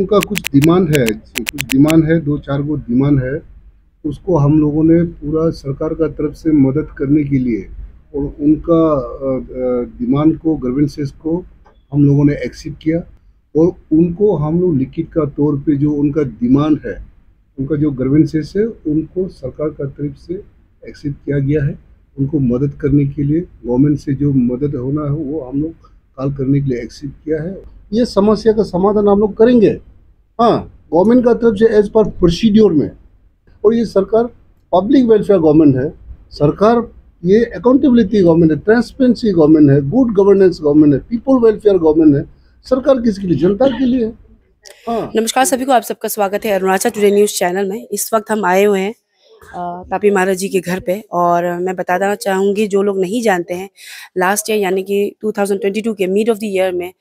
उनका कुछ डिमांड है, 2-4 गो डिमांड है। उसको हम लोगों ने पूरा सरकार का तरफ से मदद करने के लिए और उनका डिमांड को, ग्रीवेंसेस को हम लोगों ने एक्सेप्ट किया और उनको हम लोग लिखित का तौर पे जो उनका डिमांड है, उनका जो ग्रीवेंसेस है, उनको सरकार का तरफ से एक्सेप्ट किया गया है। उनको मदद करने के लिए गवर्नमेंट से जो मदद होना है वो हम लोग कॉल करने के लिए एक्सेप्ट किया है। ये समस्या का समाधान हम लोग करेंगे। हाँ, गवर्नमेंट का तरफ से एज पर प्रोसीड्योर में। और ये सरकार पब्लिक वेलफेयर गवर्नमेंट है, सरकार ये अकाउंटेबिलिटी गवर्नमेंट है, ट्रांसपेरेंसी गवर्नमेंट है, गुड गवर्नेंस गवर्नमेंट है, पीपल वेलफेयर गवर्नमेंट है। सरकार किसके लिए? जनता के लिए है। हाँ। नमस्कार सभी को, आप सबका स्वागत है अरुणाचल टुडे न्यूज़ चैनल में। इस वक्त हम आए हुए हैं तापी महाराज जी के घर पे, और मैं बताना चाहूँगी जो लोग नहीं जानते हैं, लास्ट ईयर यानी कि 2022 के मिड ऑफ द ईयर में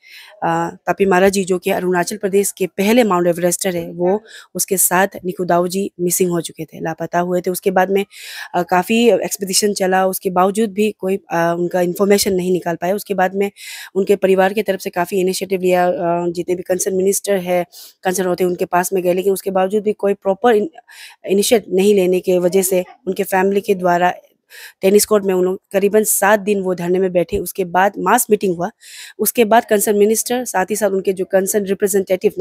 तापी महाराज जी, जो कि अरुणाचल प्रदेश के पहले माउंट एवरेस्टर है, वो उसके साथ निकू दाऊ जी मिसिंग हो चुके थे, लापता हुए थे। उसके बाद में काफ़ी एक्सपीडिशन चला, उसके बावजूद भी कोई उनका इन्फॉर्मेशन नहीं निकाल पाया। उसके बाद में उनके परिवार की तरफ से काफ़ी इनिशिएटिव लिया, जितने भी कंसर्न मिनिस्टर है, कंसर्न होते हैं, उनके पास में गए, लेकिन उसके बावजूद भी कोई प्रॉपर इनिशिएटिव नहीं लेने के वजह से उनके फैमिली के द्वारा टेनिस कोर्ट में उन लोग करीबन 7 दिन वो धरने में बैठे। उसके बाद मास मीटिंग हुआ। उसके बाद कंसर्न मिनिस्टर, साथ ही साथ उनके जो कंसर्न रिप्रेजेंटेटिव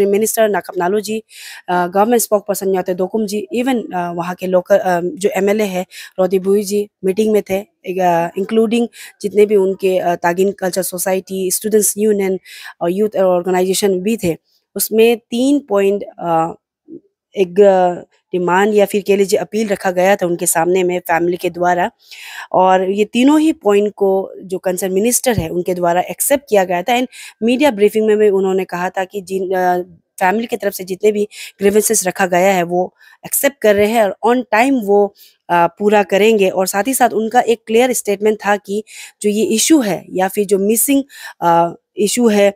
मिनिस्टर नाकप नालो जी, गवर्नमेंट स्पोक पर्सन न्याते दोकुम जी, इवन वहाँ के लोकल जो एमएलए है रोदी बुई जी मीटिंग में थे, इंक्लूडिंग जितने भी उनके Tagin culture society, students union और यूथ ऑर्गेनाइजेशन भी थे। उसमें 3 पॉइंट एक डिमांड या फिर कह लीजिए अपील रखा गया था उनके सामने में फैमिली के द्वारा, और ये तीनों ही पॉइंट को जो कंसर्न मिनिस्टर है उनके द्वारा एक्सेप्ट किया गया था। एंड मीडिया ब्रीफिंग में भी उन्होंने कहा था कि जिन फैमिली की तरफ से जितने भी ग्रीवेंसेस रखा गया है वो एक्सेप्ट कर रहे हैं और ऑन टाइम वो पूरा करेंगे। और साथ ही साथ उनका एक क्लियर स्टेटमेंट था कि जो ये इशू है या फिर जो मिसिंग इशू है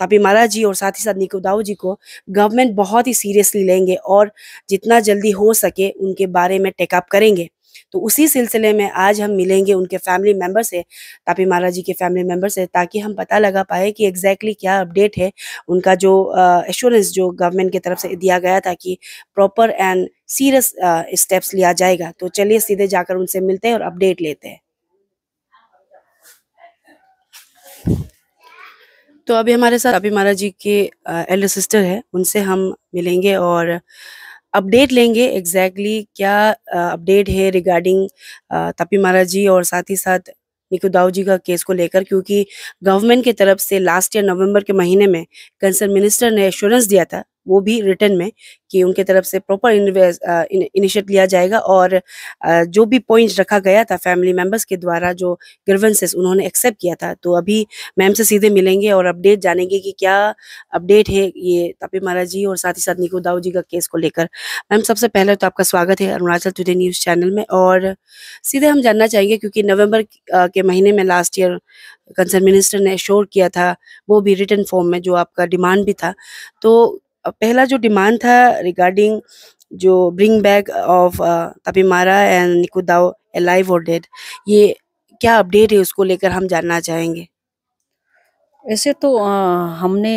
तापी महाराज जी और साथ ही साथ निकू दाऊ जी को गवर्नमेंट बहुत ही सीरियसली लेंगे और जितना जल्दी हो सके उनके बारे में टेकअप करेंगे। तो उसी सिलसिले में आज हम मिलेंगे उनके फैमिली मेंबर से, तापी महाराज जी के फैमिली मेंबर से, ताकि हम पता लगा पाए कि एग्जैक्टली क्या अपडेट है। उनका जो एश्योरेंस जो गवर्नमेंट की तरफ से दिया गया था कि प्रॉपर एंड सीरियस स्टेप्स लिया जाएगा। तो चलिए सीधे जाकर उनसे मिलते हैं और अपडेट लेते हैं। तो अभी हमारे साथ तापी महाराज जी के एल्डर सिस्टर है, उनसे हम मिलेंगे और अपडेट लेंगे एग्जैक्टली क्या अपडेट है रिगार्डिंग तापी महाराज जी और साथ ही साथ निकू दाऊ जी का केस को लेकर, क्योंकि गवर्नमेंट की तरफ से लास्ट ईयर नवंबर के महीने में कंसर्न मिनिस्टर ने एश्योरेंस दिया था, वो भी रिटर्न में, कि उनके तरफ से प्रॉपर इनिशिएट लिया जाएगा और जो भी पॉइंट्स रखा गया था फैमिली मेंबर्स के द्वारा, जो ग्रीवेंसेस उन्होंने एक्सेप्ट किया था। तो अभी मैम से सीधे मिलेंगे और अपडेट जानेंगे कि क्या अपडेट है ये तापी महाराज जी और साथ ही साथ निकू दाऊ जी का केस को लेकर। मैम, सबसे पहले तो आपका स्वागत है अरुणाचल टुडे न्यूज़ चैनल में, और सीधे हम जानना चाहेंगे क्योंकि नवंबर के महीने में लास्ट ईयर कंसर्न मिनिस्टर ने एश्योर किया था, वो भी रिटन फॉर्म में, जो आपका डिमांड भी था। तो पहला जो डिमांड था रिगार्डिंग जो ब्रिंग बैक ऑफ तापी महारा एंड निकू दाऊ अलाइव और डेड, ये क्या अपडेट है उसको लेकर हम जानना चाहेंगे। ऐसे तो हमने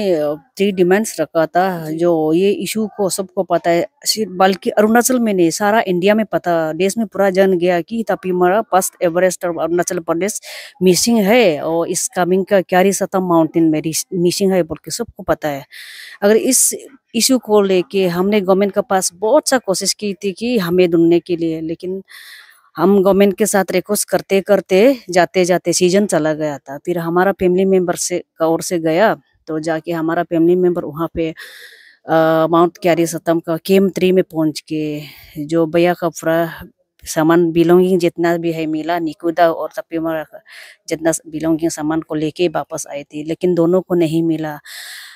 3 डिमांड्स रखा था। जो ये इशू को सबको पता है, बल्कि अरुणाचल में नहीं, सारा इंडिया में पता, देश में पूरा जान गया कि तापी महारा first Everest Arunachal Pradesh missing है और इस कमिंग का क्यारी सतम माउंटेन में मिसिंग है बोल के सबको पता है। अगर इस इशू को लेके हमने गवर्नमेंट के पास बहुत सा कोशिश की थी कि हमें ढूंढने के लिए, लेकिन हम गवर्नमेंट के साथ रिक्वेस्ट करते करते जाते जाते सीजन चला गया था। फिर हमारा फैमिली मेंबर से ओर से गया, तो जाके हमारा फैमिली मेंबर वहाँ पे माउंट क्यारी सतम का केम 3 में पहुंच के जो भैया का पूरा सामान बिलोंगिंग जितना भी है मिला, निकू दाऊ और तापी महारा का जितना बिलोंगिंग सामान को लेके वापस आए थे, लेकिन दोनों को नहीं मिला।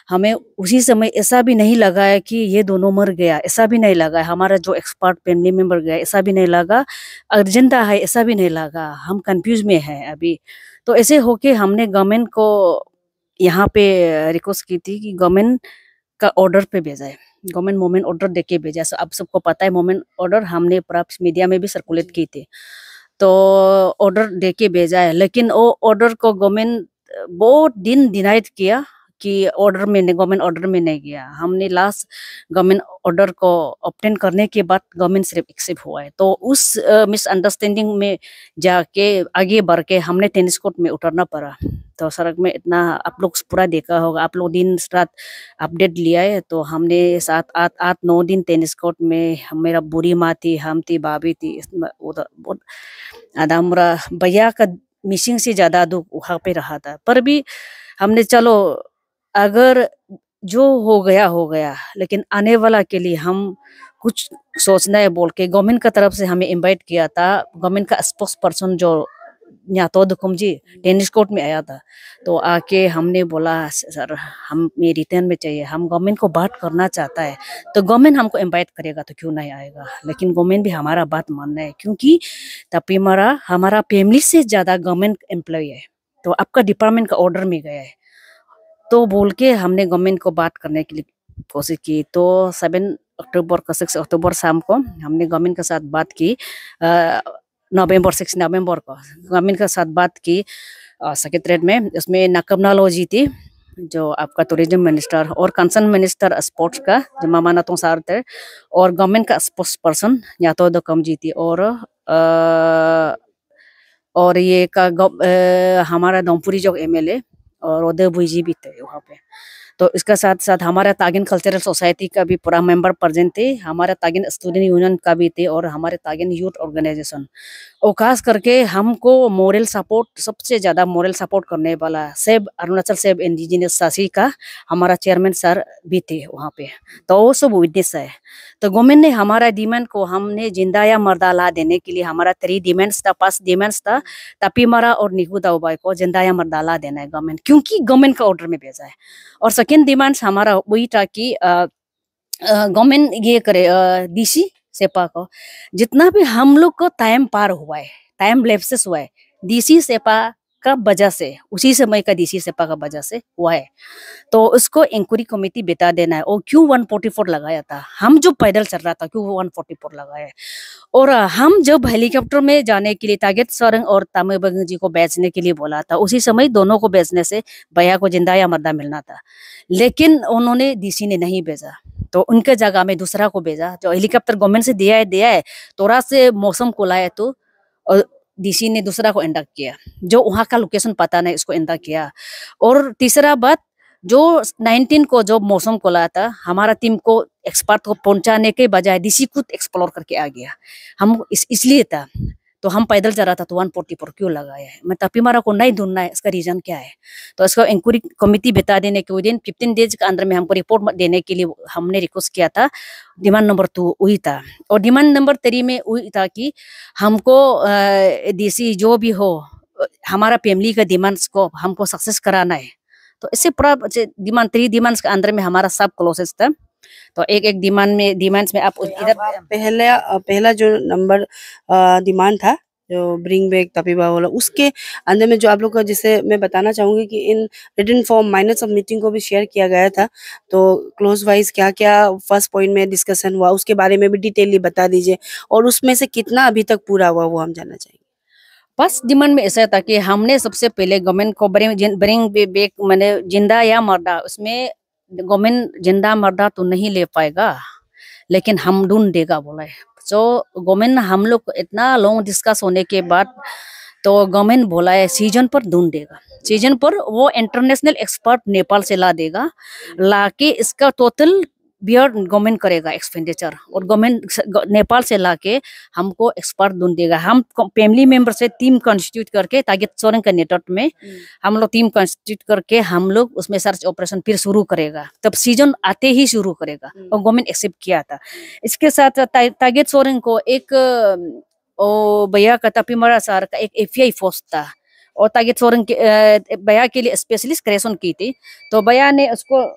हमें उसी समय ऐसा भी नहीं लगा है कि ये दोनों मर गया, ऐसा भी नहीं लगा। हमारा जो एक्सपर्ट फैमिली मेंबर गया, ऐसा भी नहीं लगा। अर्जेंटा है, ऐसा भी नहीं लगा। हम कंफ्यूज में है अभी। तो ऐसे होके हमने गवर्नमेंट को यहाँ पे रिक्वेस्ट की थी कि गवर्नमेंट का ऑर्डर पे भेजा है, गवर्नमेंट मोमेंट ऑर्डर देके भेजा। अब सबको पता है मोमेंट ऑर्डर, हमने पूरा मीडिया में भी सर्कुलेट की थी, तो ऑर्डर देके भेजा है। लेकिन वो ऑर्डर को गवर्नमेंट बहुत दिन डिनाइड किया कि ऑर्डर में नहीं, गवर्नमेंट ऑर्डर में नहीं गया। हमने लास्ट गवर्नमेंट ऑर्डर को ऑब्टेन करने के बाद गवर्नमेंट सिर्फ एक्सेप्ट हुआ है। तो उस मिसअंडरस्टैंडिंग में जाके आगे बढ़ के हमने टेनिस कोर्ट में उतरना पड़ा। तो सड़क में इतना आप लोग पूरा देखा होगा, आप लोग दिन रात अपडेट लिया है। तो हमने 7-8-9 दिन टेनिस कोर्ट में, मेरा बुरी माँ थी, हम थी, भाभी थी, उधर बहुत आधा मेरा भैया का मिसिंग से ज्यादा दुख वहाँ पे रहा था। पर भी हमने चलो अगर जो हो गया, लेकिन आने वाला के लिए हम कुछ सोचना है बोल के गवर्नमेंट का तरफ से हमें इनवाइट किया था। गवर्नमेंट का स्पोक्स पर्सन जो न्यातो दुकुम जी टेनिस कोर्ट में आया था। तो आके हमने बोला सर हमें रिटर्न में चाहिए, हम गवर्नमेंट को बात करना चाहता है। तो गवर्नमेंट हमको इनवाइट करेगा तो क्यों नहीं आएगा, लेकिन गवर्नमेंट भी हमारा बात मानना है, क्योंकि तपीमरा हमारा फैमिली से ज्यादा गवर्नमेंट एम्प्लॉय है। तो आपका डिपार्टमेंट का ऑर्डर में गया है तो बोल के हमने गवर्नमेंट को बात करने के लिए कोशिश की। तो 7 अक्टूबर को 6 अक्टूबर शाम को हमने गवर्नमेंट के साथ बात की। 6 नवंबर को गवर्नमेंट के साथ बात की सेक्रेटरीट में। उसमें नकबनालो जी थी जो आपका टूरिज्म मिनिस्टर, और कंसर्न मिनिस्टर स्पोर्ट्स का जो मामा तो सार थे, और गवर्नमेंट का स्पोर्ट्स पर्सन यातो दकम जी थी, और ये का हमारा दमपुरी जो MLA और उदय भुई जी भी थे वहाँ पे। तो इसका साथ साथ हमारा तागिन कल्चरल सोसाइटी का भी पूरा मेंबर प्रेजेंट थे, हमारा तागिन स्टूडेंट यूनियन का भी थे, और हमारे तागिन यूथ ऑर्गेनाइजेशन। और खास करके हमको मोरल सपोर्ट, सबसे ज्यादा मोरल सपोर्ट करने वाला सेब अरुणाचल सेब इंडिजिनियस सासी का हमारा चेयरमैन सर भी थे वहाँ पे। तो वो सब विटनेस है। तो गवर्नमेंट ने हमारा डिमांड को हमने जिंदा या मर्दा ला देने के लिए, हमारा 3 डिमांड्स था, 5 डिमांड्स था। तपीमरा और निकू दाऊबाई को जिंदा या मर्दा ला देना है गवर्नमेंट, क्योंकि गवर्नमेंट का ऑर्डर में भेजा है। और सेकेंड डिमांड्स हमारा वही था कि गवर्नमेंट ये करे DC सेपा को, जितना भी हम लोग को टाइम पार हुआ है, टाइम लैप्सेस हुआ है DC सेपा का वजह से, उसी समय का DC सेपा का वजह से हुआ है। तो उसको इंक्वायरी कमेटी बता देना है। और क्यों 144 लगाया था, हम जो पैदल चल रहा था क्यों 144 लगाया है। और हम जब हेलीकॉप्टर में जाने के लिए तागेत सोरेंग और तामेबंग जी को बेचने के लिए बोला था, उसी समय दोनों को बेचने से भैया को जिंदा या मर्दा मिलना था, लेकिन उन्होंने DC ने नहीं भेजा। तो उनके जगह में दूसरा को भेजा जो हेलीकॉप्टर गवर्नमेंट से दिया है। थोड़ा से मौसम को लाए तो DC ने दूसरा को इंडक्ट किया, जो वहाँ का लोकेशन पता नहीं, इसको इंडक्ट किया। और तीसरा बात, जो 19 को जो मौसम को लाया था, हमारा टीम को एक्सपर्ट को पहुंचाने के बजाय DC खुद एक्सप्लोर करके आ गया। हम इसलिए था, तो हम पैदल चल रहा था तो 144 क्यों लगाया है। मैं तपीमरा को नहीं ढूंढना है, इसका रीजन क्या है। तो इसको इंक्वायरी कमेटी बता देने के विदिन 15 डेज के अंदर में हमको रिपोर्ट देने के लिए हमने रिक्वेस्ट किया था। डिमांड नंबर 2 वही था। और डिमांड नंबर 3 में वही था कि हमको DC जो भी हो, हमारा फैमिली का डिमांड्स को हमको सक्सेस कराना है। तो इससे पूरा डिमांड 3 डिमांड्स के अंदर में हमारा सब क्लोजेस था। तो एक डिमांड्स में आप इधर पहला जो नंबर डिमांड था जो ब्रिंग बैक तपीबा वाला, उसके अंदर में जो आप लोग का, जिसे मैं बताना चाहूंगी कि in written form minutes of meeting को भी शेयर किया गया था। तो क्लोज वाइज क्या क्या फर्स्ट पॉइंट में डिस्कशन हुआ उसके बारे में भी डिटेलली बता दीजिए, और उसमें से कितना अभी तक पूरा हुआ वो हम जानना चाहेंगे। फर्स्ट डिमांड में ऐसा था कि हमने सबसे पहले गवर्नमेंट को ब्रिंग बैक मैंने जिंदा या मर्दा, उसमें गवर्नमेंट जिंदा मर्दा तो नहीं ले पाएगा, लेकिन हम ढूंढ देगा बोला है। तो गवर्नमेंट हम लोग इतना लॉन्ग डिस्कस होने के बाद तो गवर्नमेंट बोला है सीजन पर ढूंढ देगा। सीजन पर वो इंटरनेशनल एक्सपर्ट नेपाल से ला देगा, लाके इसका टोटल बियर गवर्नमेंट करेगा एक्सपेंडिचर, और गवर्नमेंट नेपाल से लाके हमको एक्सपर्ट ढूंढ देगा। हम फैमिली मेंबर से टीम कॉन्स्टिट्यूट करके तागित सोरेंग के नेटवर्क में हम लोग टीम कॉन्स्टिट्यूट करके हम लोग उसमें सर्च ऑपरेशन फिर शुरू करेगा। तब सीजन आते ही शुरू करेगा, और गवर्नमेंट एक्सेप्ट किया था। इसके साथ तागित सोरेंग को एक भैया का तपीमरा सर का एक FI फोर्स था, और तागित सोरेंग के भैया के लिए स्पेशलिस्ट क्रिएशन की थी। तो भैया ने उसको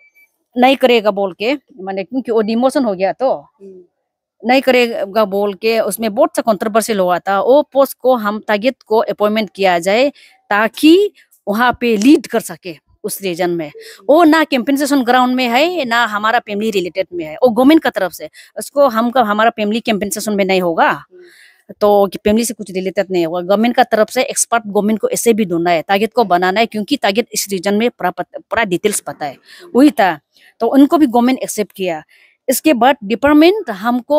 नहीं करेगा बोल के, माने क्योंकि वो डिमोशन हो गया तो नहीं करेगा बोल के उसमें बहुत सा कंट्रोवर्सी हुआ था। वो पोस्ट को हम तागित को अपॉइंटमेंट किया जाए ताकि वहाँ पे लीड कर सके उस रीजन में। वो ना कंपेंसेशन ग्राउंड में है, ना हमारा फैमिली रिलेटेड में है, वो गवर्नमेंट का तरफ से। उसको हमारा फैमिली कंपेंसेशन में नहीं होगा। तो फैमिली से कुछ रिलेटेड नहीं होगा। गवर्नमेंट का तरफ से एक्सपर्ट गवर्नमेंट को ऐसे भी ढूंढना है, टारगेट को बनाना है, क्योंकि टारगेट इस रीजन में पूरा डिटेल्स पता है, वही था। तो उनको भी गवर्नमेंट एक्सेप्ट किया। इसके बाद डिपार्टमेंट हमको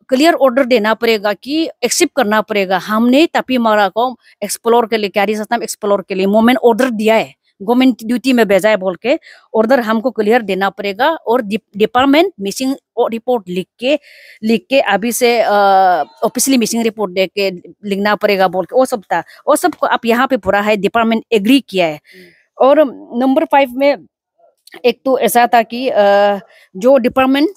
क्लियर ऑर्डर देना पड़ेगा कि एक्सेप्ट करना पड़ेगा। हमने तापी मारा को एक्सप्लोर के लिए, कैरी सिस्टम एक्सप्लोर के लिए मोमेंट ऑर्डर दिया है, गवर्नमेंट ड्यूटी में भेजा है बोल के ऑर्डर हमको क्लियर देना पड़ेगा। और डिपार्टमेंट मिसिंग रिपोर्ट लिख के अभी से ऑफिशियली मिसिंग रिपोर्ट दे के लिखना पड़ेगा बोल के वो सब था। वो सब को आप यहाँ पे पूरा है, डिपार्टमेंट एग्री किया है। और नंबर 5 में एक तो ऐसा था कि जो डिपार्टमेंट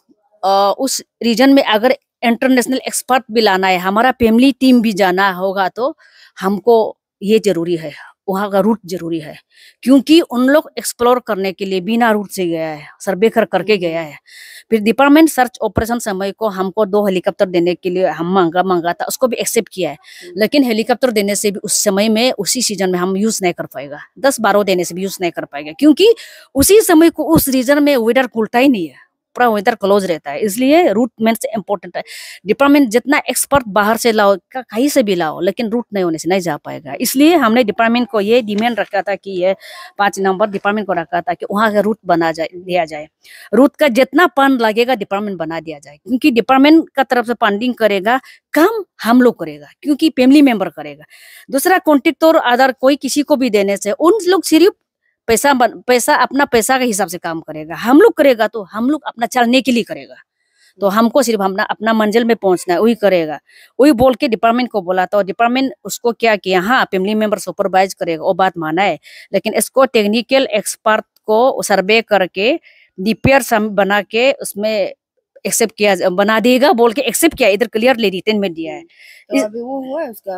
उस रीजन में अगर इंटरनेशनल एक्सपर्ट भी लाना है, हमारा फैमिली टीम भी जाना होगा, तो हमको ये जरूरी है, वहाँ का रूट जरूरी है, क्योंकि उन लोग एक्सप्लोर करने के लिए बिना रूट से गया है, सर्वे करके गया है। फिर डिपार्टमेंट सर्च ऑपरेशन समय को हमको 2 हेलीकॉप्टर देने के लिए हम मांगा था, उसको भी एक्सेप्ट किया है। लेकिन हेलीकॉप्टर देने से भी उस समय में, उसी सीजन में हम यूज नहीं कर पाएगा, 10-12 देने से भी यूज नहीं कर पाएगा, क्योंकि उसी समय को उस रीजन में वेदर खुलता ही नहीं है, पूरा वेदर क्लोज रहता है। इसलिए रूट मेन से इम्पोर्टेंट है। डिपार्टमेंट जितना एक्सपर्ट बाहर से लाओ, कहीं से भी लाओ, लेकिन रूट नहीं होने से नहीं जा पाएगा। इसलिए हमने डिपार्टमेंट को ये डिमांड रखा था कि ये 5 नंबर डिपार्टमेंट को रखा था कि वहाँ का रूट बना दिया जाए। रूट का जितना फंड लगेगा डिपार्टमेंट बना दिया जाए, क्योंकि डिपार्टमेंट का तरफ से फंडिंग करेगा, काम हम लोग करेगा, क्योंकि फैमिली मेंबर करेगा। दूसरा कॉन्ट्रैक्ट और अदर कोई किसी को भी देने से उन लोग सिर्फ पैसा अपना पैसा के हिसाब से काम करेगा। हम लोग करेगा तो हम लोग अपना चलने के लिए करेगा, तो हमको सिर्फ अपना मंजिल में पहुंचना है, वही करेगा। वही बोल के डिपार्टमेंट को बोला, तो डिपार्टमेंट उसको क्या किया, हाँ फैमिली मेंबर सुपरवाइज करेगा, वो बात माना है, लेकिन इसको टेक्निकल एक्सपर्ट को सर्वे करके डीपीआर बना के उसमें एक्सेप्ट किया, बना देगा बोल के एक्सेप्ट किया, इधर क्लियरली रिटन में दिया है। तो अभी वो हुआ है उसका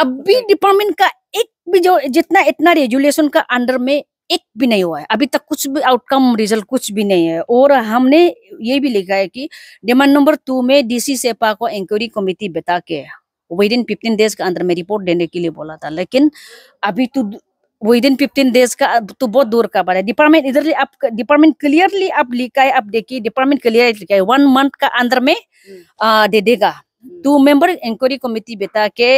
अभी डिपार्टमेंट का एक भी जो जितना इतना रेजुलेशन का अंडर में एक भी नहीं हुआ है, अभी तक कुछ भी आउटकम रिजल्ट कुछ भी नहीं है। और हमने ये भी लिखा है कि डिमांड नंबर 2 में डीसी सेपा को इंक्वायरी कमेटी बता के विद इन 15 डेज के अंदर में रिपोर्ट देने के लिए बोला था, लेकिन अभी तो विद इन 15 डेज का तो बहुत दूर का बात है। डिपार्टमेंट इधर आप डिपार्टमेंट क्लियरली आप लिखा है, आप देखिए डिपार्टमेंट क्लियर लिखा है 1 मंथ का अंदर में दे देगा। 2 मेंबर इंक्वायरी कमेटी बता के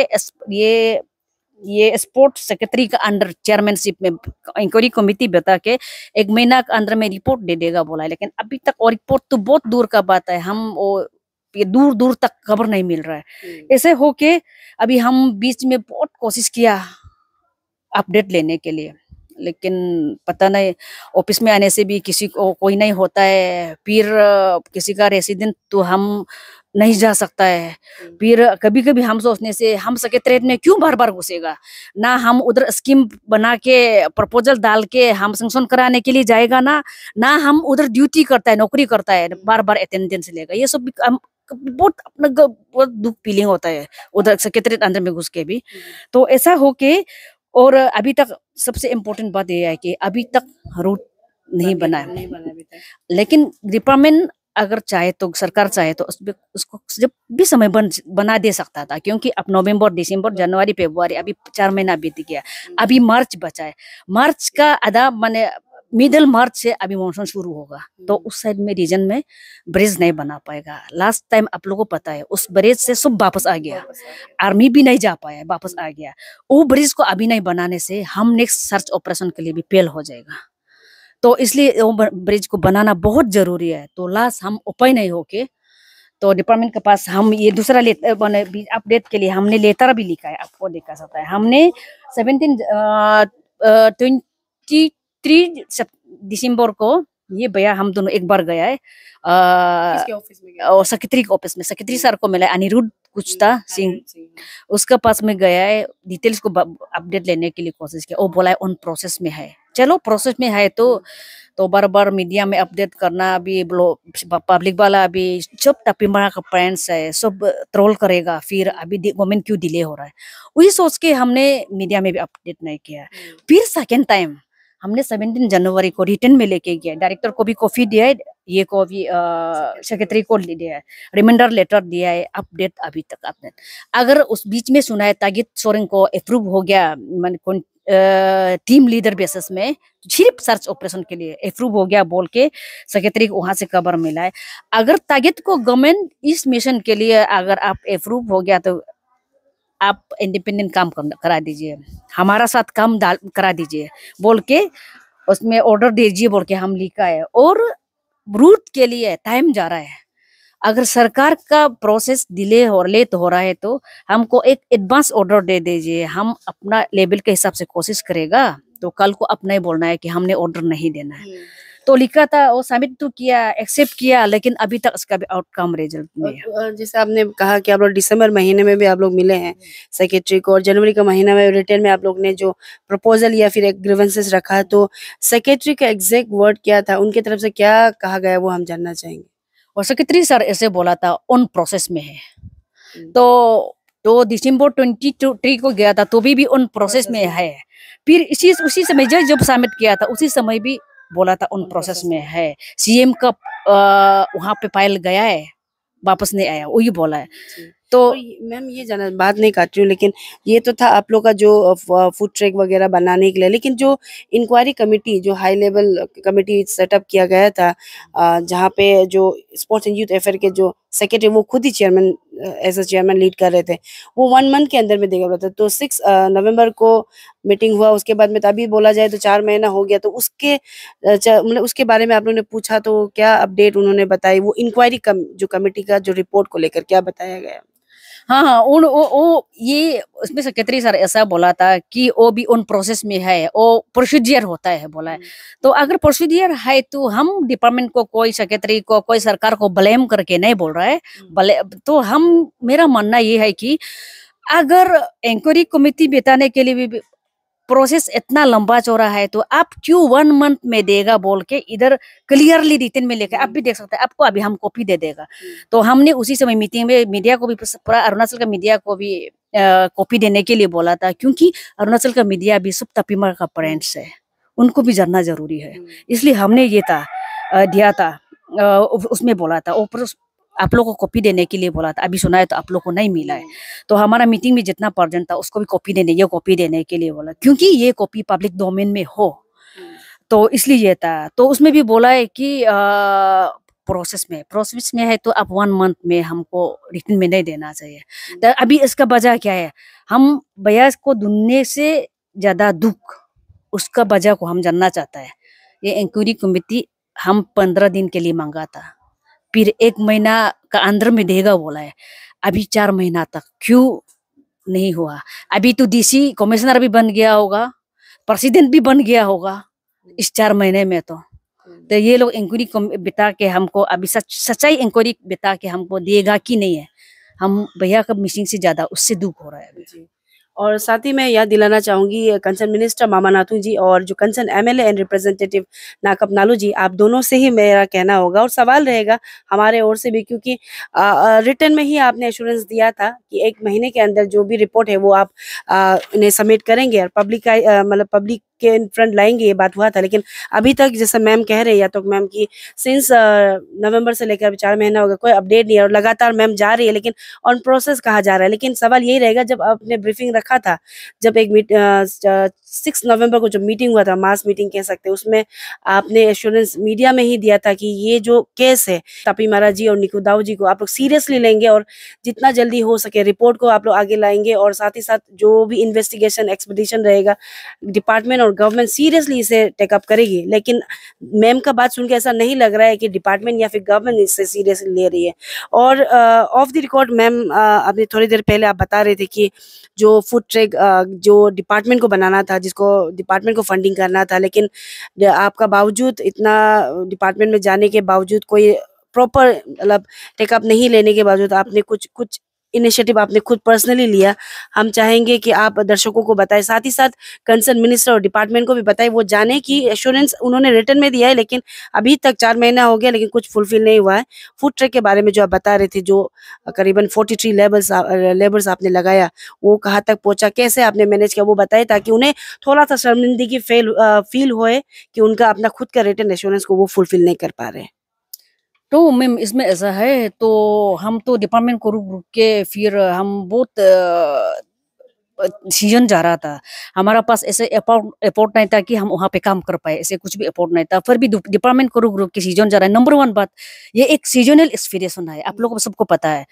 ये स्पोर्ट सेक्रेटरी का अंडर चेयरमैनशिप में इंक्वायरी कमेटी बता के 1 महीना के अंदर में रिपोर्ट दे देगा बोला है, लेकिन अभी तक और रिपोर्ट तो बहुत दूर का बात है, हम ये दूर दूर तक खबर नहीं मिल रहा है। ऐसे होके अभी हम बीच में बहुत कोशिश किया अपडेट लेने के लिए, लेकिन पता नहीं ऑफिस में आने से भी किसी को कोई नहीं होता है, फिर किसी का रेसिडेंट तो हम नहीं जा सकता है। फिर कभी कभी हम सोचने से हम सेक्रेटरीट में क्यों बार बार घुसेगा, ना हम उधर स्कीम बना के प्रपोजल डाल के हम सैंक्शन कराने के लिए जाएगा, ना हम उधर ड्यूटी करता है, नौकरी करता है, बार बार अटेंडेंस लेगा। ये सब हम बहुत अपना बहुत दुख फीलिंग होता है उधर सेक्रेटरीट अंदर में घुस के भी। तो ऐसा होके और अभी तक सबसे इम्पोर्टेंट बात यह है कि अभी तक रूट नहीं बना है, लेकिन डिपार्टमेंट अगर चाहे तो, सरकार चाहे तो उसको जब भी समय बना दे सकता था, क्योंकि अब नवंबर, दिसंबर, जनवरी, फरवरी अभी 4 महीना बीत गया, अभी मार्च बचा है। मार्च का आधा माने मिडल मार्च से अभी मानसून शुरू होगा, तो उस साइड में रीजन में ब्रिज नहीं बना पाएगा। लास्ट टाइम आप लोगों को पता है उस ब्रिज से सब वापस आ गया, आर्मी भी नहीं जा पाया, वापस आ गया। वो ब्रिज को अभी नहीं बनाने से हम नेक्स्ट सर्च ऑपरेशन के लिए भी फेल हो जाएगा, तो इसलिए वो ब्रिज को बनाना बहुत जरूरी है। तो लास्ट हम उपाय नहीं होके तो डिपार्टमेंट के पास हम ये दूसरा अपडेट के लिए हमने लेटर भी लिखा है, आपको देखा सकता है। हमने 23 दिसंबर को ये भैया हम दोनों एक बार गया है और सेक्रेटरी के ऑफिस में, सेक्रेटरी सर को मिला है, अनिरुद्ध कुछ था सिंह, उसके पास में गया है, डिटेल्स को अपडेट लेने के लिए कोशिश किया। वो बोला है ऑन प्रोसेस में है, चलो प्रोसेस में है तो बार बार मीडिया में अपडेट करना, अभी पब्लिक वाला अभी सब टपीमारा का फ्रेंड्स है, सब ट्रोल करेगा, फिर अभी गवर्नमेंट क्यों डिले हो रहा है, वही सोच के हमने मीडिया में भी अपडेट नहीं किया। फिर सेकेंड टाइम हमने 17 जनवरी को रिटर्न में लेके गया, डायरेक्टर को भी कॉपी दिया है, ये को भी सेक्रेटरी को दिया है, रिमाइंडर लेटर दिया है, अपडेट अभी तक अपडेट। अगर उस बीच में सुना है तागित सोरेन को अप्रूव हो गया टीम लीडर बेसिस में सिर्फ सर्च ऑपरेशन के लिए अप्रूव हो गया बोल के सेक्रेटरी को वहां से खबर मिला है। अगर तागित को गवर्नमेंट इस मिशन के लिए अगर आप अप्रूव हो गया तो आप इंडिपेंडेंट काम करा दीजिए, हमारा साथ काम करा दीजिए बोल के उसमें ऑर्डर दीजिए बोल के हम लिखा है। और रूट के लिए टाइम जा रहा है, अगर सरकार का प्रोसेस डिले और लेट हो रहा है तो हमको एक एडवांस ऑर्डर दे दीजिए, हम अपना लेवल के हिसाब से कोशिश करेगा। तो कल को अपना ही बोलना है कि हमने ऑर्डर नहीं देना है। तो लिखा था, वो सबमिट तो किया, एक्सेप्ट किया, लेकिन अभी तक उसका भी आउटकम रिजल्ट नहीं है। जैसे आपने कहा कि आप लोग दिसंबर महीने में भी आप लोग मिले हैं सेक्रेटरी को, और जनवरी का महीना में रिटर्न में आप लोग ने जो प्रपोजल या फिर एक ग्रीवेंसेस रखा है, तो सेक्रेटरी का एग्जैक्ट वर्ड क्या था, उनकी तरफ से क्या कहा गया वो हम जानना चाहेंगे। और सेक्रेटरी सर ऐसे बोला था ऑन प्रोसेस में है। तो दिसंबर 23 को गया था तो भी ऑन प्रोसेस में है। फिर उसी समय जब सबमिट किया था उसी समय भी बोला था ऑन प्रोसेस में है। सीएम का वहां पे फाइल गया है, वापस नहीं आया, वही बोला है। तो मैम ये जाना, बात नहीं काट रही हूँ, लेकिन ये तो था आप लोग का जो फूड ट्रैक वगैरह बनाने के लिए, लेकिन जो इंक्वायरी कमेटी, जो हाई लेवल कमेटी सेटअप किया गया था, जहाँ पे जो स्पोर्ट्स एंड यूथ अफेयर के जो सेक्रेटरी वो खुद ही chairman, as a chairman lead कर रहे थे, वो 1 मंथ के अंदर में देगा था। तो 6 नवंबर को मीटिंग हुआ, उसके बाद में तभी बोला जाए तो 4 महीना हो गया। तो उसके मतलब उसके बारे में आप लोगों ने पूछा तो क्या अपडेट उन्होंने बताई, वो इंक्वायरी जो कमेटी का जो रिपोर्ट को लेकर क्या बताया गया। हाँ, ये उसमें सेक्रेटरी सर ऐसा बोला था कि वो भी उन प्रोसेस में है, वो प्रोसीजर होता है बोला है। तो अगर प्रोसीजर है तो हम डिपार्टमेंट को, कोई सेक्रेटरी को, कोई सरकार को ब्लेम करके नहीं बोल रहा है। तो मेरा मानना ये है कि अगर इंक्वायरी कमेटी बिताने के लिए भी प्रोसेस इतना लंबा चौड़ा है तो आप क्यों 1 मंथ में देगा बोल के इधर क्लियरली रिटन में लेकर आप भी देख सकते हैं, आपको अभी हम कॉपी दे देगा। तो हमने उसी समय मीटिंग में मीडिया को भी, पूरा अरुणाचल का मीडिया को भी कॉपी देने के लिए बोला था, क्योंकि अरुणाचल का मीडिया भी सब तपीमा का पेरेंट्स है, उनको भी जानना जरूरी है। इसलिए हमने ये दिया था, उसमें बोला था, आप लोग को कॉपी देने के लिए बोला था। अभी सुना है तो आप लोग को नहीं मिला है। तो हमारा मीटिंग में जितना पर्सन था उसको भी कॉपी देने के लिए बोला, क्योंकि ये कॉपी पब्लिक डोमेन में हो, तो इसलिए ये था। तो उसमें भी बोला है कि प्रोसेस में है तो आप 1 मंथ में हमको रिटन में नहीं देना चाहिए। तो अभी इसका वजह क्या है, हम भैया को ढूंढने से ज्यादा दुख, उसका वजह को हम जानना चाहता है। ये इंक्वायरी कमेटी हम 15 दिन के लिए मांगा था, फिर 1 महीना का अंदर में देगा बोला है, अभी 4 महीना तक क्यों नहीं हुआ। अभी तो डीसी कमिश्नर भी बन गया होगा, प्रेसिडेंट भी बन गया होगा इस 4 महीने में। तो ये लोग इंक्वायरी बिता के हमको अभी सच्चाई इंक्वायरी बिता के हमको देगा कि नहीं है, हम भैया का मिसिंग से ज्यादा उससे दुख हो रहा है अभी। और साथ ही मैं याद दिलाना चाहूंगी कंसर्न मिनिस्टर मामा नाथू जी और जो concern MLA and representative Nakap Nalo ji, आप दोनों से ही मेरा कहना होगा और सवाल रहेगा हमारे ओर से भी, क्योंकि रिटर्न में ही आपने एश्योरेंस दिया था कि 1 महीने के अंदर जो भी रिपोर्ट है वो आप इन्हें सबमिट करेंगे और पब्लिक का मतलब पब्लिक के इन फ्रंट लाएंगे, ये बात हुआ था। लेकिन अभी तक जैसे मैम कह रही है, या तो मैम की सिंस नवंबर से लेकर 4 महीना हो गया, कोई अपडेट नहीं है और लगातार मैम जा रही है, लेकिन ऑन प्रोसेस कहा जा रहा है। लेकिन सवाल यही रहेगा, जब आपने ब्रीफिंग रखा था, जब एक 6 नवंबर को जो मीटिंग हुआ था, मास मीटिंग कह सकते हैं, उसमें आपने एश्योरेंस मीडिया में ही दिया था कि ये जो केस है तापी महाराज जी और निकू दाऊ जी को आप लोग सीरियसली लेंगे और जितना जल्दी हो सके रिपोर्ट को आप लोग आगे लाएंगे, और साथ ही साथ जो भी इन्वेस्टिगेशन एक्सपीडिशन रहेगा डिपार्टमेंट और गवर्नमेंट सीरियसली इसे टेकअप करेगी। लेकिन मैम का बात सुन के ऐसा नहीं लग रहा है कि डिपार्टमेंट या फिर गवर्नमेंट इससे सीरियसली ले रही है। और ऑफ द रिकॉर्ड मैम, अभी थोड़ी देर पहले आप बता रहे थे कि जो फूड ट्रैक जो डिपार्टमेंट को बनाना था, जिसको डिपार्टमेंट को फंडिंग करना था, लेकिन आपका बावजूद, इतना डिपार्टमेंट में जाने के बावजूद, कोई प्रॉपर मतलब टेकअप नहीं लेने के बावजूद आपने कुछ इनिशिएटिव आपने खुद पर्सनली लिया। हम चाहेंगे कि आप दर्शकों को बताएं, साथ ही साथ कंसर्न मिनिस्टर और डिपार्टमेंट को भी बताएं, वो जाने की एश्योरेंस उन्होंने रिटर्न में दिया है, लेकिन अभी तक 4 महीना हो गया लेकिन कुछ फुलफिल नहीं हुआ है। फूड ट्रैक के बारे में जो आप बता रहे थे, जो करीबन 43 लेबर्स आपने लगाया, वो कहाँ तक पहुंचा, कैसे आपने मैनेज किया, वो बताए, ताकि उन्हें थोड़ा सा शर्मिंदगी फील होए कि उनका अपना खुद का रिटर्न एश्योरेंस को वो फुलफिल नहीं कर पा रहे। तो मैम इसमें ऐसा है, तो हम तो डिपार्टमेंट को रुक रुक के फिर हम बहुत सीजन जा रहा था, हमारा पास ऐसे एपोर्ट नहीं था कि हम वहाँ पे काम कर पाए, ऐसे कुछ भी एपोर्ट नहीं था। फिर भी डिपार्टमेंट को रुक रुक के सीजन जा रहा है। नंबर वन बात, ये एक सीजनल एक्सपीरियंस है, आप लोगों को सबको पता है।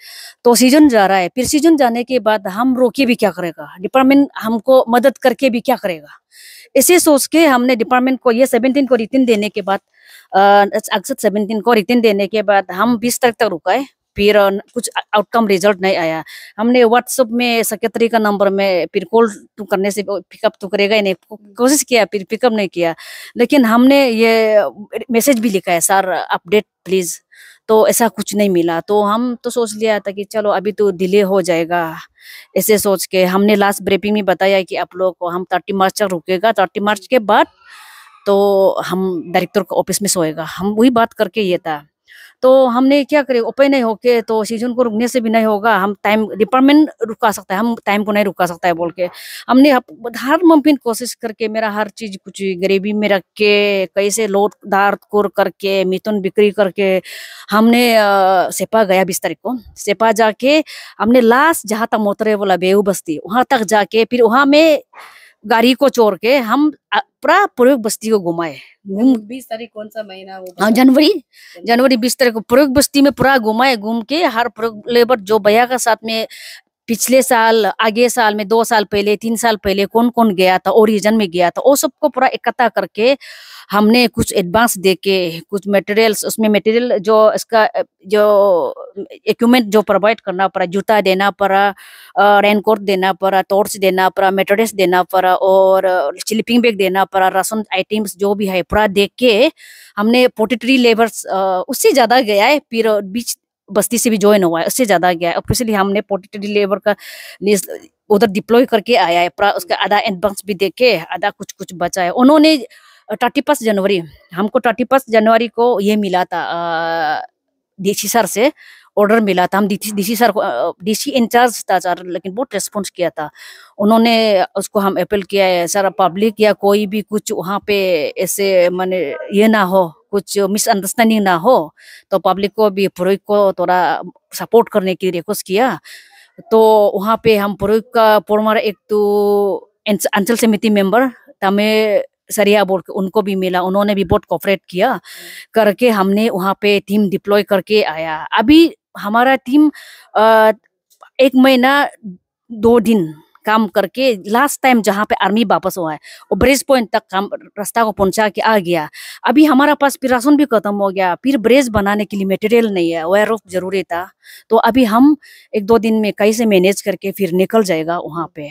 तो सीजन जा रहा है, फिर सीजन जाने के बाद हम रोके भी क्या करेगा, डिपार्टमेंट हमको मदद करके भी क्या करेगा, ऐसे सोच के हमने डिपार्टमेंट को ये 17 को रिटर्न देने के बाद, अक्सर 17 को रिटर्न देने के बाद हम 20 तारीख तक रुका है। फिर कुछ आउटकम रिजल्ट नहीं आया। हमने व्हाट्सएप में सेक्रेटरी का नंबर में फिर कॉल तो करने से पिकअप तो करेगा ही नहीं, कोशिश किया फिर पिकअप नहीं किया। लेकिन हमने ये मैसेज भी लिखा है, सर अपडेट प्लीज, तो ऐसा कुछ नहीं मिला। तो हम तो सोच लिया था कि चलो अभी तो डिले हो जाएगा, ऐसे सोच के हमने लास्ट ब्रीफिंग में बताया कि आप लोग को हम 30 मार्च तक रुकेगा, 30 मार्च के बाद तो हम डायरेक्टर का ऑफिस में सोएगा। हम वही बात करके ये था। तो हमने क्या करे, ओपन नहीं होके तो सीजन को रुकने से भी नहीं होगा, हम टाइम डिपार्टमेंट रुका सकता है, हम टाइम को नहीं रुका सकता है बोल के हमने हर मुमकिन कोशिश करके, मेरा हर चीज कुछ गरीबी में रख के, कैसे लोट दार कोर करके, मिथुन बिक्री करके हमने सेपा गया 20 तारीख को। सेपा जाके हमने लास्ट जहाँ तक मोतरे वाला बेऊ बस्ती वहां तक जाके, फिर वहां में गाड़ी को चोर के हम पूरा प्रयोग बस्ती को घुमाए। 20 तारीख कौन सा महीना वो? हाँ, जनवरी 20 तारीख को प्रयोग बस्ती में पूरा घुमाए। घूम के हर प्रयोग लेबर जो भैया का साथ में पिछले साल, आगे साल में, 2 साल पहले, 3 साल पहले कौन कौन गया था और रीजन में गया था, वो सबको पूरा इकट्ठा करके हमने कुछ एडवांस देके, कुछ मटेरियल्स, उसमें मटेरियल जो इसका जो इक्विपमेंट जो प्रोवाइड करना पड़ा, जूता देना पड़ा, रेनकोट देना पड़ा, टॉर्च देना पड़ा, मटेरियल्स देना पड़ा और स्लीपिंग बैग देना पड़ा, राशन आइटम्स जो भी है पूरा देख के हमने 43 लेबर्स, उससे ज्यादा गया है, फिर बीच बस्ती से भी ज्वाइन हुआ है, उससे ज्यादा गया है। इसलिए हमने 43 लेबर का लिस्ट उधर डिप्लॉय करके आया है, पूरा उसका आधा एडवांस भी देके आधा कुछ कुछ बचा है। उन्होंने 31 जनवरी हमको 31 जनवरी को ये मिला था, डीसी सर से ऑर्डर मिला था। हम डीसी सर को, डीसी इंचार्ज था सर, लेकिन बहुत रेस्पॉन्स किया था उन्होंने। उसको हम अपील किया है, सर पब्लिक या कोई भी कुछ वहाँ पे ऐसे माने ये ना हो, कुछ मिसअंडरस्टैंडिंग ना हो, तो पब्लिक को भी पुरोहित को थोड़ा सपोर्ट करने की रिक्वेस्ट किया। तो वहाँ पे हम पुरोहित का पोरमार एक तो अंचल समिति मेंबर तमे सरिया बोल के उनको भी मिला, उन्होंने भी बहुत कोऑपरेट किया करके हमने वहाँ पे टीम डिप्लॉय करके आया। अभी हमारा टीम 1 महीना 2 दिन काम करके लास्ट टाइम जहाँ पे आर्मी वापस हुआ है वो ब्रेज पॉइंट तक काम रास्ता को पहुंचा के आ गया। अभी हमारा पास फिर राशन भी खत्म हो गया, फिर ब्रेज बनाने के लिए मटेरियल नहीं है, वेयर ऑफ जरूरी था। तो अभी हम 1-2 दिन में कैसे मैनेज करके फिर निकल जाएगा वहाँ पे।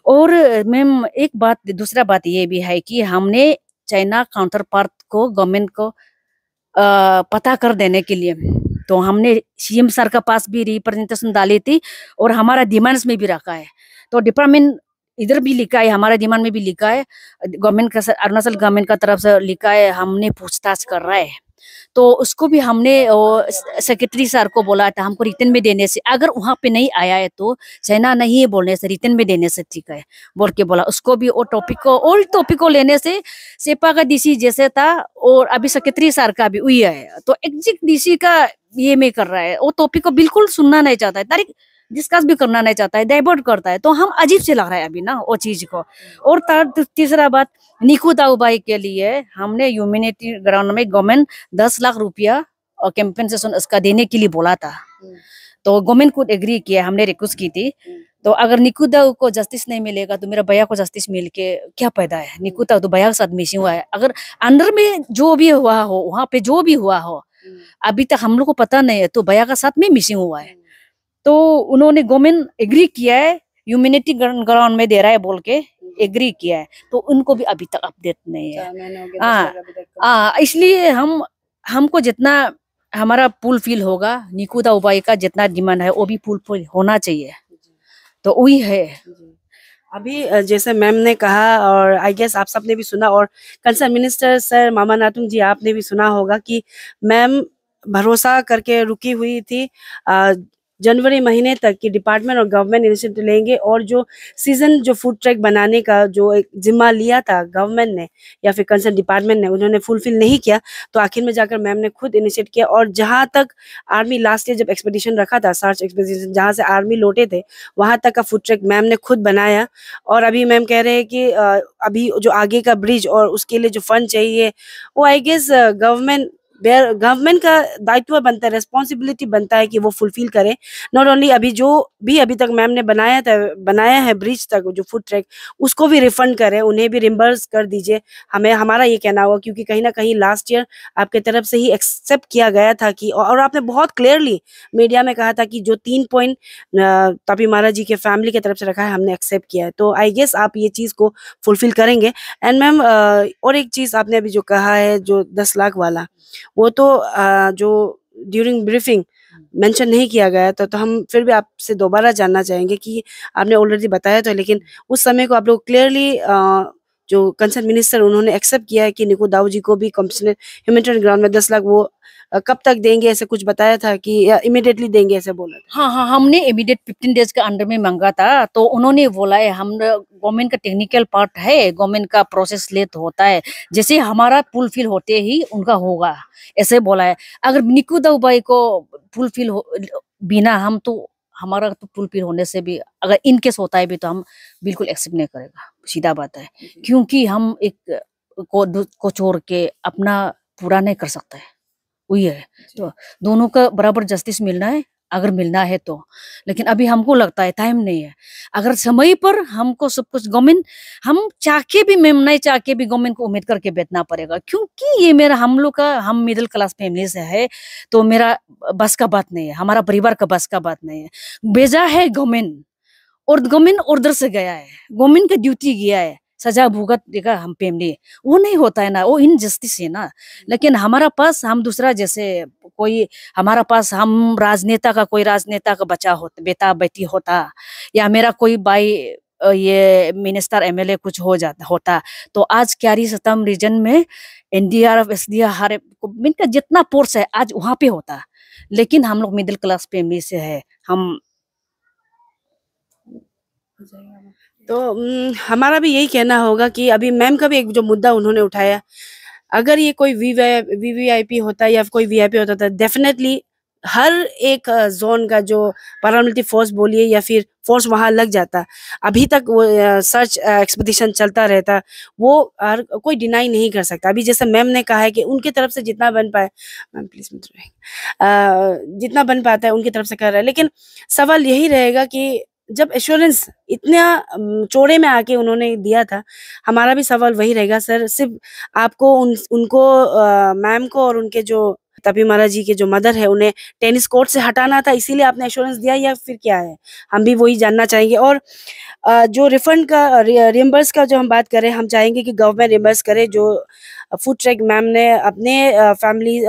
और मैम एक बात, दूसरा बात ये भी है कि हमने चाइना काउंटर पार्ट को गवर्नमेंट को पता कर देने के लिए, तो हमने सीएम सर का पास भी रिप्रेजेंटेशन डाली थी और हमारा डिमांड्स में भी रखा है। तो डिपार्टमेंट इधर भी लिखा है, हमारा डिमांड में भी लिखा है, गवर्नमेंट का, अरुणाचल गवर्नमेंट का तरफ से लिखा है, हमने पूछताछ कर रहा है। तो उसको भी हमने सेक्रेटरी सर को बोला था हमको रिटर्न में देने से, अगर वहाँ पे नहीं आया है तो सेना नहीं है बोलने से, रिटर्न में देने से ठीक है बोल के बोला। उसको भी वो टॉपिक को लेने से सेपा का डीसी जैसे था और अभी सेक्रेटरी सर का भी वही है, तो एग्जिट डीसी का ये में कर रहा है, वो टॉपिक को बिल्कुल सुनना नहीं चाहता है, तारीख डिस्कस भी करना नहीं चाहता है, डाइवर्ट करता है। तो हम अजीब से लग रहा है अभी ना वो चीज को। और तीसरा बात, निकू दाऊबाई के लिए हमने ह्यूमैनिटी ग्राउंड में गवर्नमेंट 10 लाख रुपया और कंपेंसेशन उसका देने के लिए बोला था, तो गवर्नमेंट को एग्री किया, हमने रिक्वेस्ट की थी। तो अगर निकू दाऊ को जस्टिस नहीं मिलेगा तो मेरा भैया को जस्टिस मिल के क्या फायदा है। निकू दाऊ तो भैया के साथ मिसिंग हुआ है, अगर अंदर में जो भी हुआ हो, वहाँ पे जो भी हुआ हो, अभी तक हम लोग को पता नहीं है, तो भैया का साथ में मिसिंग हुआ है। तो उन्होंने गवर्नमेंट एग्री किया है, ह्यूमैनिटी ग्राउंड में दे रहा है बोल के एग्री किया है, तो उनको भी अभी तक अपडेट नहीं है। इसलिए हमको जितना हमारा फुल फिल होगा, निकू दाऊबाई का जितना डिमांड है वो भी फुल फिल होना चाहिए, तो वही है। अभी जैसे मैम ने कहा और आई गेस आप सबने भी सुना, और कंसर्न मिनिस्टर सर मामा नातुंग जी आपने भी सुना होगा कि मैम भरोसा करके रुकी हुई थी जनवरी महीने तक कि डिपार्टमेंट और गवर्नमेंट इनिशिएटिव लेंगे और जो सीजन जो फूड ट्रैक बनाने का जो एक जिम्मा लिया था गवर्नमेंट ने या फिर कंसर्न डिपार्टमेंट ने, उन्होंने फुलफिल नहीं किया। तो आखिर में जाकर मैम ने खुद इनिशिएट किया और जहां तक आर्मी लास्ट ईयर जब एक्सपेडिशन रखा था, सर्च एक्सपेडिशन जहां से आर्मी लौटे थे, वहां तक का फूड ट्रैक मैम ने खुद बनाया। और अभी मैम कह रहे हैं कि अभी जो आगे का ब्रिज और उसके लिए जो फंड चाहिए वो आई गेस गवर्नमेंट का दायित्व बनता है, रेस्पॉन्सिबिलिटी बनता है कि वो फुलफिल करे। नॉट ओनली अभी जो भी अभी तक मैम ने बनाया है ब्रिज तक जो फूड ट्रैक, उसको भी रिफंड करे, उन्हें भी रिम्बर्स कर दीजिए। हमें हमारा ये कहना होगा क्योंकि कहीं ना कहीं लास्ट ईयर आपके तरफ से ही एक्सेप्ट किया गया था कि, और आपने बहुत क्लियरली मीडिया में कहा था कि जो 3 पॉइंट तापी महाराज जी के फैमिली की तरफ से रखा है हमने एक्सेप्ट किया है। तो आई गेस आप ये चीज़ को फुलफिल करेंगे। एंड मैम और एक चीज़ आपने अभी जो कहा है जो 10 लाख वाला, वो तो जो ड्यूरिंग ब्रीफिंग मेंशन नहीं किया गया था, तो हम फिर भी आपसे दोबारा जानना चाहेंगे कि आपने ऑलरेडी बताया था, लेकिन उस समय को आप लोग क्लियरली जो कंसर्न मिनिस्टर उन्होंने एक्सेप्ट किया है कि निकू दाऊ जी को भी कॉम्पनसेशन ह्यूमैनिटेरियन ग्राउंड में 10 लाख वो कब तक देंगे ऐसे कुछ बताया था कि इमीडिएटली देंगे ऐसे बोला था? हाँ हाँ, हमने इमीडिएट 15 डेज के अंडर में मांगा था, तो उन्होंने बोला है हम गवर्नमेंट का टेक्निकल पार्ट है, गवर्नमेंट का प्रोसेस लेट होता है, जैसे हमारा फुलफिल होते ही उनका होगा, ऐसे बोला है। अगर निकू दाऊ भाई को फुलफिल बिना हम तो हमारा तो फुलफिल होने से भी अगर इन केस होता है भी तो हम बिल्कुल एक्सेप्ट नहीं करेगा, सीधा बात है। क्योंकि हम एक को छोड़ के अपना पूरा नहीं कर सकता है, वही है। तो दोनों का बराबर जस्टिस मिलना है अगर मिलना है तो, लेकिन अभी हमको लगता है टाइम नहीं है। अगर समय पर हमको सब कुछ गवर्नमेंट, हम चाह के भी मैम नहीं चाह के भी गवर्नमेंट को उम्मीद करके बैठना पड़ेगा, क्योंकि ये मेरा हम लोग का हम मिडिल क्लास फैमिली से है, तो मेरा बस का बात नहीं है, हमारा परिवार का बस का बात नहीं है। भेजा है गवर्नमेंट और गवर्नमेंट ऑर्डर से गया है, गवर्नमेंट का ड्यूटी गया है, सजा भुगत देगा हम फैमिली, वो नहीं होता है ना, वो इनजस्टिस है ना। लेकिन हमारा पास हम दूसरा जैसे कोई हमारा पास हम राजनेता का कोई राजनेता का बच्चा होता, बेटा बेटी होता, या मेरा कोई भाई ये मिनिस्टर एमएलए कुछ हो जाता होता, तो आज क्यारी सतम रीजन में एनडीआरएफ एसडीआर हर का जितना फोर्स है आज वहां पे होता। लेकिन हम लोग मिडिल क्लास फैमिली से है, हम तो हमारा भी यही कहना होगा कि अभी मैम का भी एक जो मुद्दा उन्होंने उठाया, अगर ये कोई वीवीआईपी होता या कोई वीआईपी होता तो डेफिनेटली हर एक जोन का जो पैरामिलिट्री फोर्स बोलिए या फिर फोर्स वहां लग जाता। अभी तक वो सर्च एक्सपीडिशन चलता रहता, वो हर कोई डिनाई नहीं कर सकता। अभी जैसे मैम ने कहा है कि उनके तरफ से जितना बन पाए, मैम प्लीज जितना बन पाता है उनकी तरफ से कर रहा है, लेकिन सवाल यही रहेगा कि जब एश्योरेंस इतना चौड़े में आके उन्होंने दिया था, हमारा भी सवाल वही रहेगा सर, सिर्फ आपको उनको मैम को और उनके जो तपी महाराज जी के जो मदर है उन्हें टेनिस कोर्ट से हटाना था इसीलिए आपने एश्योरेंस दिया या फिर क्या है? हम भी वही जानना चाहेंगे। और जो रिफंड का रियम्बर्स का जो हम बात करें, हम चाहेंगे कि गवर्नमेंट रियम्बर्स करे जो फूड ट्रैक मैम ने अपने फैमिली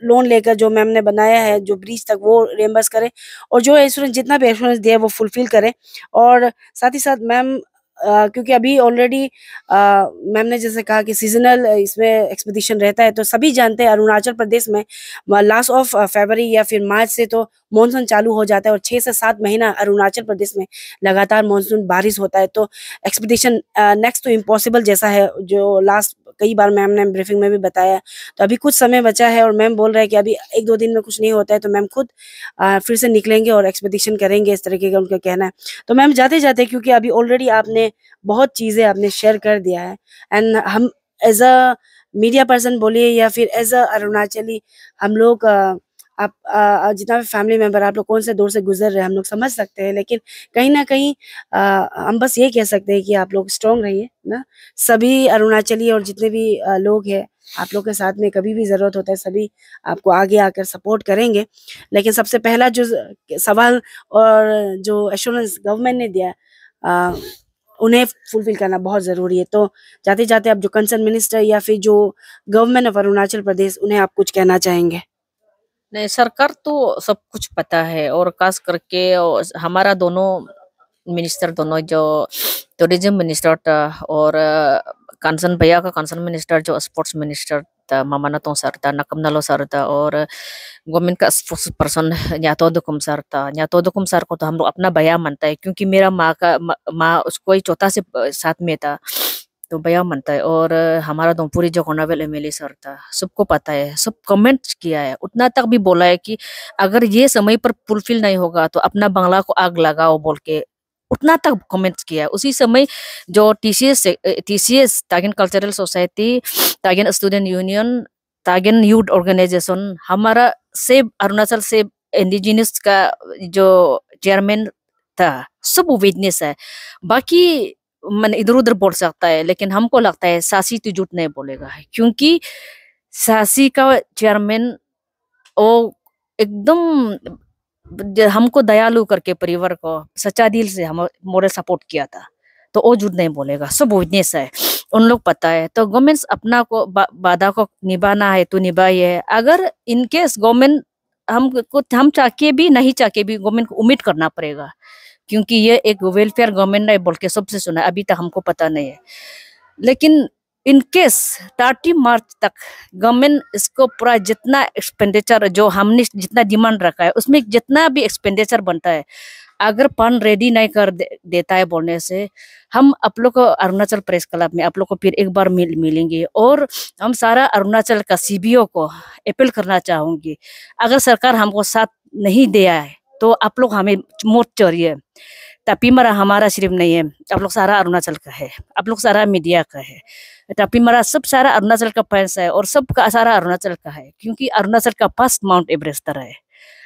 लोन लेकर जो मैम ने बनाया है जो ब्रिज तक, वो रियम्बर्स करे और जो एश्योरेंस जितना भी एश्योरेंस दिया है वो फुलफिल करे। और साथ ही साथ मैम क्योंकि अभी ऑलरेडी मैम ने जैसे कहा कि सीजनल इसमें एक्सपेडिशन रहता है, तो सभी जानते हैं अरुणाचल प्रदेश में लास्ट ऑफ फरवरी या फिर मार्च से तो मॉनसून चालू हो जाता है और 6 से 7 महीना अरुणाचल प्रदेश में लगातार मॉनसून बारिश होता है। तो एक्सपेडिशन नेक्स्ट तो इम्पॉसिबल जैसा है, जो लास्ट कई बार मैम ने ब्रीफिंग में भी बताया। तो अभी कुछ समय बचा है और मैम बोल रहे हैं कि अभी 1-2 दिन में कुछ नहीं होता है तो मैम खुद फिर से निकलेंगे और एक्सपेडिशन करेंगे, इस तरीके का उनका कहना है। तो मैम जाते जाते, क्योंकि अभी ऑलरेडी आपने बहुत चीज़ें आपने शेयर कर दिया है, एंड हम एज अ मीडिया पर्सन बोलिए या फिर एज अ अरुणाचली, हम लोग आप जितना भी फैमिली मेंबर आप लोग कौन से दौर से गुजर रहे हैं हम लोग समझ सकते हैं, लेकिन कहीं ना कहीं हम बस ये कह सकते हैं कि आप लोग स्ट्रॉन्ग रहिए ना। सभी अरुणाचली और जितने भी लोग हैं आप लोग के साथ में, कभी भी ज़रूरत होता है सभी आपको आगे आकर सपोर्ट करेंगे। लेकिन सबसे पहला जो सवाल और जो एश्योरेंस गवर्नमेंट ने दिया उन्हें फुलफिल करना बहुत ज़रूरी है। तो जाते जाते आप जो कंसर्न मिनिस्टर या फिर जो गवर्नमेंट ऑफ अरुणाचल प्रदेश, उन्हें आप कुछ कहना चाहेंगे? नहीं, सरकार तो सब कुछ पता है, और खास करके हमारा दोनों मिनिस्टर, दोनों जो टूरिज्म मिनिस्टर और कंसर्न भैया का कंसर्न मिनिस्टर जो sports minister ta Mama Natong Sarta, Nakamnalo Sarta और गवर्नमेंट का स्पोक्स पर्सन न्यातो दुकुम सर था। न्यातो दुकुम सर को तो हम लोग अपना भैया मानता है, क्योंकि मेरा माँ उसको ही चौथा से साथ में था, तो भैया मानता है। और हमारा दोनपुरी जो होनरेबल एमएलए सर था, सबको पता है, सब कमेंट किया है, उतना तक भी बोला है कि अगर ये समय पर फुलफिल नहीं होगा तो अपना बांग्ला को आग लगाओ बोल के, उतना तक कमेंट्स किया है। उसी समय जो TCS Tagin cultural society, Tagin student union, Tagin youth organisation, हमारा सेब अरुणाचल सेब इंडिजिनस का जो चेयरमैन था, सब विटनेस है। बाकी मन इधर उधर बोल सकता है, लेकिन हमको लगता है सासी तो झूठ नहीं बोलेगा, क्योंकि सासी का चेयरमैन वो एकदम हमको दयालु करके परिवार को सच्चा दिल से हम मोरल सपोर्ट किया था, तो वो झूठ नहीं बोलेगा, सब विटनेस है, उन लोग पता है। तो गवर्नमेंट अपना को वादा को निभाना है तो निभाइए। अगर इनकेस गवर्नमेंट हम चाह के भी नहीं चाह के भी गवर्नमेंट को उम्मीद करना पड़ेगा, क्योंकि ये एक वेलफेयर गवर्नमेंट है बोल के सबसे सुना है, अभी तक हमको पता नहीं है। लेकिन इन केस 30 मार्च तक गवर्नमेंट इसको पूरा जितना एक्सपेंडिचर जो हमने जितना डिमांड रखा है उसमें जितना भी एक्सपेंडिचर बनता है, अगर फंड रेडी नहीं कर देता है बोलने से, हम आप लोग को अरुणाचल प्रेस क्लब में आप लोग को फिर एक बार मिलेंगे। और हम सारा अरुणाचल का सीबीओ को अपील करना चाहूंगी, अगर सरकार हमको साथ नहीं दिया है तो आप लोग हमें मत छोड़िए। तापी मरा हमारा सिर्फ नहीं है, आप लोग सारा अरुणाचल का है, आप लोग सारा मीडिया का है। तापी मरा सब सारा अरुणाचल का फैंस है और सबका सारा अरुणाचल का है, क्योंकि अरुणाचल का फर्स्ट माउंट एवरेस्ट है।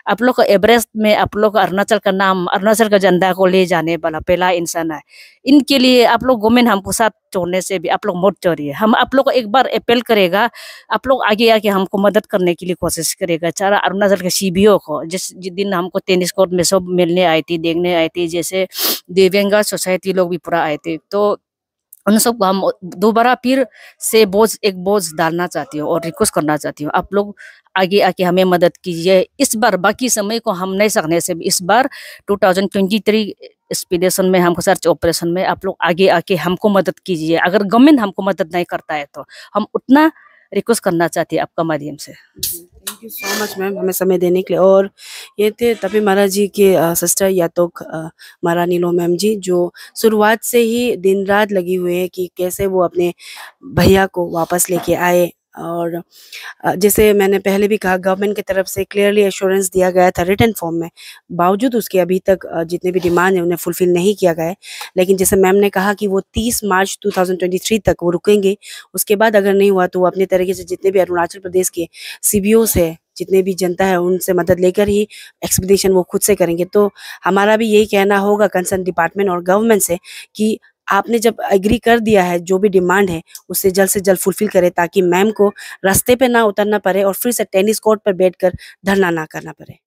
आप लोग को एवरेस्ट में आप लोग अरुणाचल का नाम, अरुणाचल का झंडा को ले जाने वाला पहला इंसान है। इनके लिए आप लोग गवर्नमेंट हमको साथ छोड़ने से भी आप लोग मत छोड़िए। हम आप लोग को एक बार अपील करेगा, आप लोग आगे आके हमको मदद करने के लिए कोशिश करेगा। सारा अरुणाचल के सीबीओ को जिस दिन हमको टेनिस कोर्ट में सब मिलने आई थी, देखने आई थी, जैसे दिव्यांग सोसाइटी लोग भी पूरा आए थे, तो उन सबको हम दोबारा फिर से एक बोझ डालना चाहती हूँ और रिक्वेस्ट करना चाहती हूँ, आप लोग आगे आके हमें मदद कीजिए। इस बार बाकी समय को हम नहीं सकने से इस बार 2023 एक्सपीडिशन में, हमको सर्च ऑपरेशन में आप लोग आगे आके हमको मदद कीजिए। अगर गवर्नमेंट हमको मदद नहीं करता है तो हम उतना रिक्वेस्ट करना चाहती है आपका माध्यम से। Thank you so much ma'am हमें समय देने के लिए। और ये थे तापी महाराज जी के सिस्टर यातोक मारा नीलो मैम जी, जो शुरुआत से ही दिन रात लगी हुई है कि कैसे वो अपने भैया को वापस लेके आए। और जैसे मैंने पहले भी कहा, गवर्नमेंट की तरफ से क्लियरली एश्योरेंस दिया गया था रिटन फॉर्म में, बावजूद उसके अभी तक जितने भी डिमांड है उन्हें फुलफिल नहीं किया गया है। लेकिन जैसे मैम ने कहा कि वो 30 मार्च 2023 तक वो रुकेंगे, उसके बाद अगर नहीं हुआ तो वो अपने तरीके से जितने भी अरुणाचल प्रदेश के सीबीओ से जितने भी जनता है उनसे मदद लेकर ही एक्सपीडिशन वो खुद से करेंगे। तो हमारा भी यही कहना होगा कंसर्न डिपार्टमेंट और गवर्नमेंट से कि आपने जब एग्री कर दिया है, जो भी डिमांड है उससे जल्द फुलफिल करें, ताकि मैम को रास्ते पे ना उतरना पड़े और फिर से टेनिस कोर्ट पर बैठकर धरना ना करना पड़े।